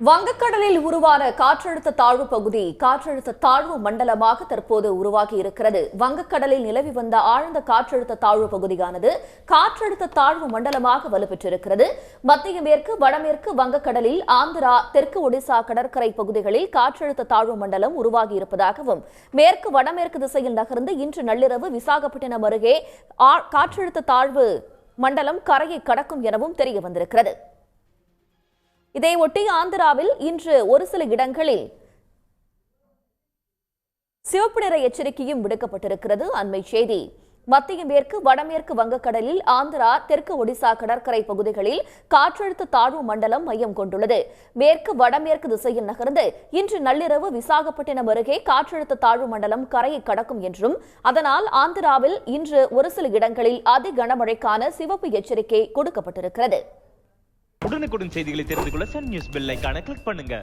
வங்கக்கடலில் உருவான காற்றழுத்த தாழ்வு பகுதி காற்றழுத்த தாழ்வு மண்டலமாக தற்போது உருவாகி இருக்கிறது. வங்கக்கடலில் நிலவி வந்த ஆழ்ந்த காற்றழுத்த தாழ்வு பகுதியானது காற்றழுத்த தாழ்வு மண்டலமாக வலுப்பெற்றிருக்கிறது. மத்திய மேற்கு வடமேற்கு வங்கக்கடலில் ஆந்திரா தெற்கு ஒடிசா கடற்கரை பகுதிகளில் காற்றழுத்த தாழ்வு மண்டலம் உருவாகி இருப்பதாகவும் மேற்கு வடமேற்கு திசையில் நகர்ந்து இன்று நள்ளிரவு விசாகப்பட்டினம் அருகே காற்றழுத்த தாழ்வு மண்டலம் கரையை கடக்கும் எனவும் தெரிய வந்திருக்கிறது. இதையொட்டி ஆந்திராவில் இன்று ஒரு சில இடங்களில் சிவப்பு நிற எச்சரிக்கையும் விடுக்கப்பட்டிருக்கிறது. அண்மை செய்தி. மத்திய மேற்கு வடமேற்கு வங்கக்கடலில் ஆந்திரா தெற்கு ஒடிசா கடற்கரை பகுதிகளில் காற்றழுத்த தாழ்வு மண்டலம் மையம் கொண்டுள்ளது. மேற்கு வடமேற்கு திசையில் நகர்ந்து இன்று நள்ளிரவு விசாகப்பட்டினம் அருகே காற்றழுத்த தாழ்வு மண்டலம் கரையை கடக்கும் என்றும் அதனால் ஆந்திராவில் இன்று ஒரு சில இடங்களில் அதி கனமழைக்கான சிவப்பு எச்சரிக்கை கொடுக்கப்பட்டிருக்கிறது. உடனுக்குடன் செய்திகளை தெரிந்து கொள்ள சன் நியூஸ் பெல் ஐகானை கிளிக் பண்ணுங்க.